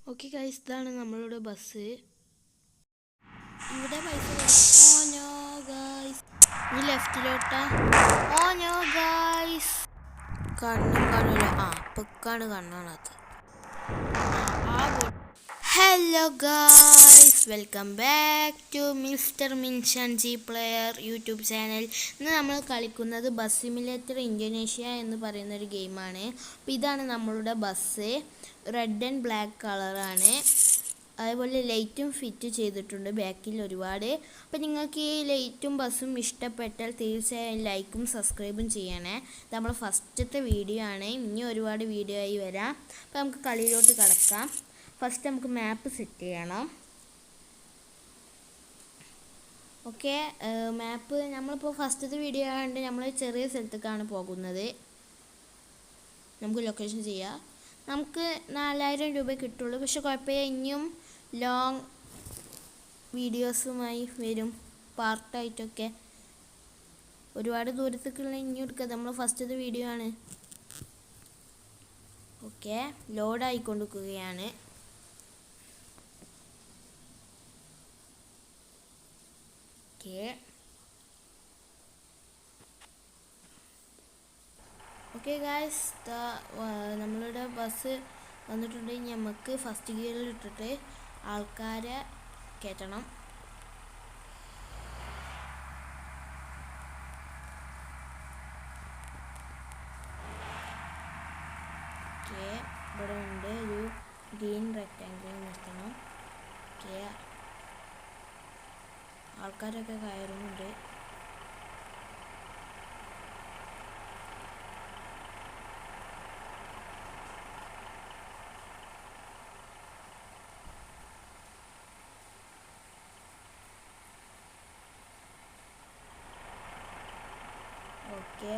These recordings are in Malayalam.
ഓക്കെ ഗൈസ്, ഇതാണ് നമ്മളുടെ ബസ്. ഇവിടെ പൈസ ഓ നോ ഗൈസ്, ഇനി ലെഫ്റ്റിലോട്ടാ. ഓ നോ ഗൈസ്, കണ്ണും കാണൂല. പൊക്കാണ് കണ്ണാണത്. Hello guys, welcome back to mister മിൻഷൻജി പ്ലെയർ യൂട്യൂബ് ചാനൽ. ഇന്ന് നമ്മൾ കളിക്കുന്നത് ബസ് സിമുലേറ്റർ ഇന്തോനേഷ്യ എന്ന് പറയുന്ന ഒരു ഗെയിമാണ്. അപ്പോൾ ഇതാണ് നമ്മളുടെ ബസ്. റെഡ് ആൻഡ് ബ്ലാക്ക് കളറാണ്. അതേപോലെ ലൈറ്റും ഫിറ്റ് ചെയ്തിട്ടുണ്ട് ബാക്കിൽ ഒരുപാട്. അപ്പോൾ നിങ്ങൾക്ക് ഈ ലൈറ്റും ബസ്സും ഇഷ്ടപ്പെട്ടാൽ തീർച്ചയായും ലൈക്കും സബ്സ്ക്രൈബും ചെയ്യണേ. ഇത് നമ്മൾ ഫസ്റ്റത്തെ വീഡിയോ ആണ്. ഇനി ഒരുപാട് വീഡിയോ ആയി വരാം. അപ്പോൾ നമുക്ക് കളിയിലോട്ട് കടക്കാം. ഫസ്റ്റ് നമുക്ക് മാപ്പ് സെറ്റ് ചെയ്യണം. ഓക്കെ, മാപ്പ് നമ്മളിപ്പോൾ ഫസ്റ്റത്തെ വീഡിയോ ആയതുകൊണ്ട് നമ്മൾ ചെറിയ സ്ഥലത്തേക്കാണ് പോകുന്നത്. നമുക്ക് ലൊക്കേഷൻ ചെയ്യാം. നമുക്ക് 4000 രൂപ കിട്ടുള്ളൂ. പക്ഷെ കുഴപ്പമില്ല, ഇനിയും ലോങ് വീഡിയോസുമായി വരും, പാർട്ടായിട്ടൊക്കെ. ഒരുപാട് ദൂരത്തേക്കുള്ള ഇനിയും എടുക്കുക. നമ്മൾ ഫസ്റ്റത്തെ വീഡിയോ ആണ്. ഓക്കെ, ലോഡായിക്കൊണ്ടിരിക്കുകയാണ്. ഓക്കെ ഗായ്സ്, നമ്മളുടെ ബസ് വന്നിട്ടുണ്ടെങ്കിൽ നമുക്ക് ഫസ്റ്റ് ഗിയറിൽ ഇട്ടിട്ട് ആൾക്കാരെ കയറ്റണം. ഓക്കെ, ഇവിടെ ഉണ്ട് ഒരു ഗ്രീൻ റെക്റ്റാങ്കിൾ നിർത്തണം. ഓക്കെ, ആൾക്കാരൊക്കെ കയറുന്നുണ്ട്. ഓക്കെ,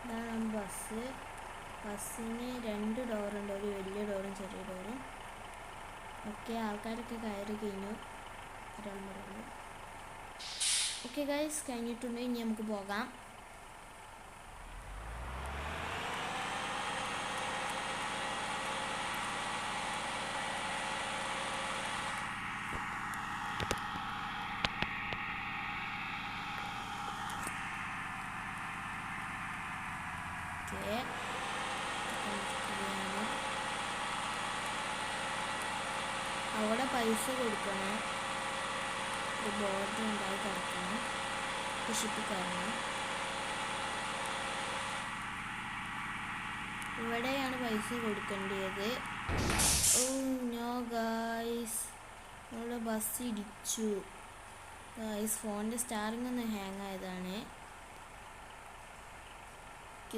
ഇതാണ് ബസ്. ബസ്സിന് 2 ഡോറുണ്ട്, ഒരു വലിയ ഡോറും ചെറിയ ഡോറും. ഓക്കെ, ആൾക്കാരൊക്കെ കയറി കഴിഞ്ഞു. ഓക്കെ ഗൈസ്, കഴിഞ്ഞിട്ടുണ്ട്. ഇനി നമുക്ക് പോകാം. അവിടെ പൈസ കൊടുക്കണം. ഒരു ബോർഡ് ഉണ്ടായി കിടക്കണം. ഷിപ്പിൽ കയറണം. ഇവിടെയാണ് പൈസ കൊടുക്കേണ്ടത്. ഓ നോ ഗായ്സ്, നമ്മുടെ ബസ് ഇടിച്ചു ഗായ്സ്. ഫോണിൻ്റെ സ്റ്റാറിങ് ഒന്ന് ഹാങ് ആയതാണ്.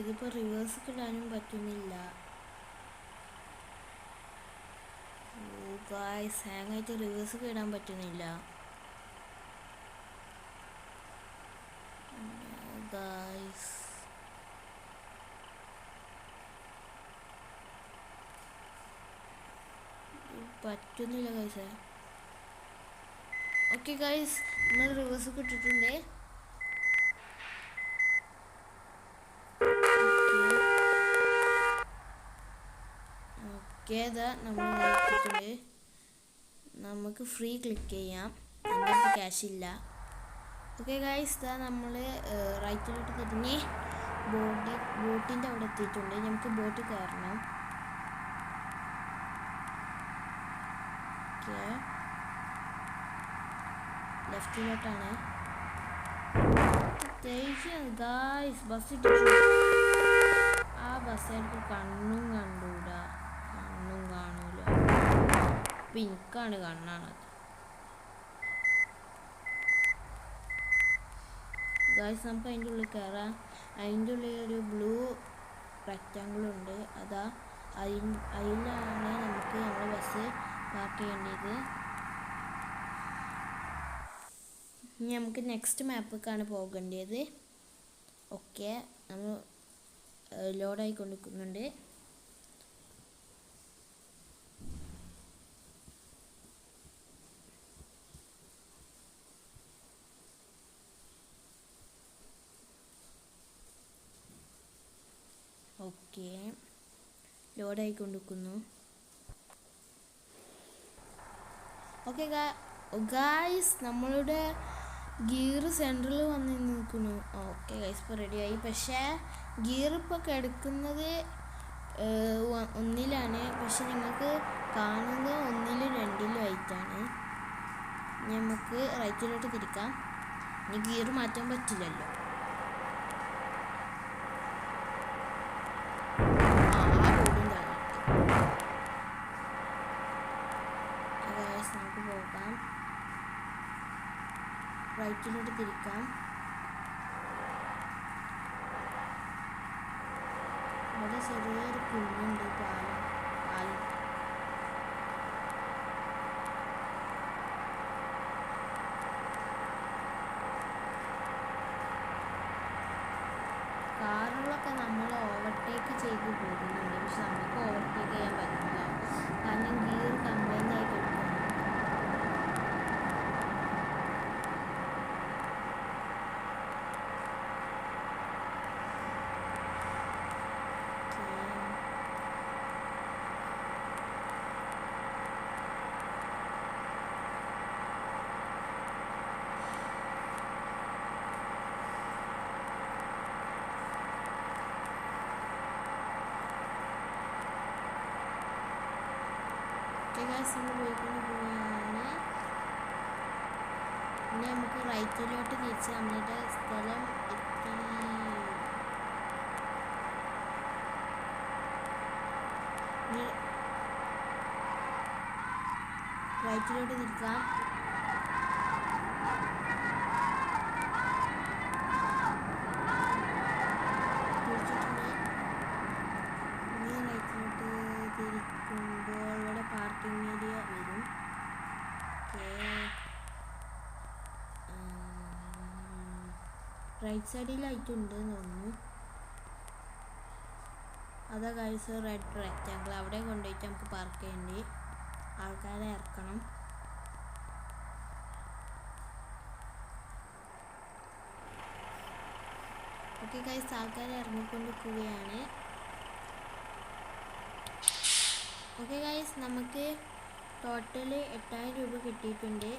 ഇതിപ്പോൾ റിവേഴ്സ് ഇടാനും പറ്റുന്നില്ല. ഗായ്സ്, ഹാങ് ആയിട്ട് റിവേഴ്സ് ഇടാൻ പറ്റുന്നില്ല ഗായ്സ്. പറ്റുന്നില്ല ഗായ്സ്. ഓക്കെ ഗായ്സ്, നമ്മൾ റിവേഴ്സ് ഇട്ടിട്ടുണ്ട്. ഓക്കെ, ഇതാ നമ്മൾ ഇട്ടിട്ടുണ്ട്. നമുക്ക് ഫ്രീ ക്ലിക്ക് ചെയ്യാം. എൻ്റെ ക്യാഷ് ഇല്ല. ഓക്കെ ഗായ്സ്, ഇതാ നമ്മൾ റൈറ്റിലോട്ട് തിരിഞ്ഞ് ബോട്ടിൻ്റെ അവിടെ എത്തിയിട്ടുണ്ട്. നമുക്ക് ബോട്ട് കയറണം. ഓക്കെ, ലെഫ്റ്റിലോട്ടാണ്. ഗായ്സ്, ബസ് ഇട്ടിട്ടു. ആ ബസ്സായിരിക്കും. കണ്ണും കണ്ടൂടാ, കണ്ണും കാണൂല. പിങ്കാണ് കണ്ണാണത്. ഗായ്സ്, നമുക്ക് അതിൻ്റെ ഉള്ളിൽ കയറാം. അതിൻ്റെ ഉള്ളിൽ ഒരു ബ്ലൂ റെക്റ്റാങ്കിൾ ഉണ്ട്. അതിലാണ് നമുക്ക് നമ്മുടെ ബസ് പാർക്ക് ചെയ്യേണ്ടത്. ഇനി നമുക്ക് നെക്സ്റ്റ് മാപ്പിലേക്കാണ് പോകേണ്ടത്. ഓക്കെ, നമ്മൾ ലോഡായിക്കൊണ്ടിരിക്കുന്നുണ്ട്. ഓക്കെ, ലോഡായിക്കൊണ്ടിരിക്കുന്നു. ഓക്കെ ഗായ്സ്, നമ്മളുടെ ഗിയർ സെൻറ്ററിൽ വന്ന് നിൽക്കുന്നു. ഓക്കെ ഗൈസ്, ഇപ്പോൾ റെഡിയായി. പക്ഷേ ഗിയർ ഇപ്പോൾ കിടക്കുന്നത് 1-ലാണ്. പക്ഷെ നിങ്ങൾക്ക് കാണുന്നത് 1-ലും 2-ലും ആയിട്ടാണ്. നമുക്ക് റൈറ്റിലോട്ട് തിരിക്കാം. ഇനി ഗിയർ മാറ്റാൻ പറ്റില്ലല്ലോ. നമുക്ക് പോകാം. റൈറ്റിലോട്ട് തിരിക്കാം. ഇവിടെ ചെറിയൊരു കുന്നുണ്ട്, പാലം. കാറുകളൊക്കെ നമ്മൾ ഓവർടേക്ക് ചെയ്ത് പോകുന്നുണ്ട്. പക്ഷെ നമുക്ക് ഓവർടേക്ക് ചെയ്യാൻ പറ്റില്ല, കാരണം ഗിയർ കംപ്ലൈൻ്റ് ആയി കിടക്കുന്നു. പോവുകയാണ്. ഇനി നമുക്ക് റൈറ്റിലോട്ട് തിരിച്ച് നമ്മുടെ സ്ഥലം എത്തി. റൈറ്റിലോട്ട് തിരിക്കാം. തിരിക്കുമ്പോൾ ഇവിടെ പാർക്കിംഗ് ഏരിയ വരും. റൈറ്റ് സൈഡിലായിട്ടുണ്ട് തോന്നുന്നു. അതാ ഗൈസ് റെഡ് റെക്റ്റാങ്കിൾ, അവിടെ കൊണ്ടുപോയിട്ട് നമുക്ക് പാർക്ക് ചെയ്യേണ്ടി. ആൾക്കാരെ ഇറക്കണം. ഓക്കെ ഗൈസ്, ആൾക്കാരെ ഇറങ്ങിക്കൊണ്ടിരിക്കുകയാണ്. ഓക്കെ ഗൈസ്, നമുക്ക് ടോട്ടൽ 8000 രൂപ കിട്ടിയിട്ടുണ്ട്.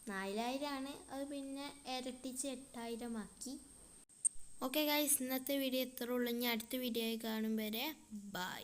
4000 ആണ്, അത് പിന്നെ ഇരട്ടിച്ച് 8000 ആക്കി. ഓക്കെ ഗൈസ്, ഇന്നത്തെ വീഡിയോ ഇത്രേ ഉള്ളൂ. ഇനി അടുത്ത വീഡിയോ കാണും വരെ ബൈ.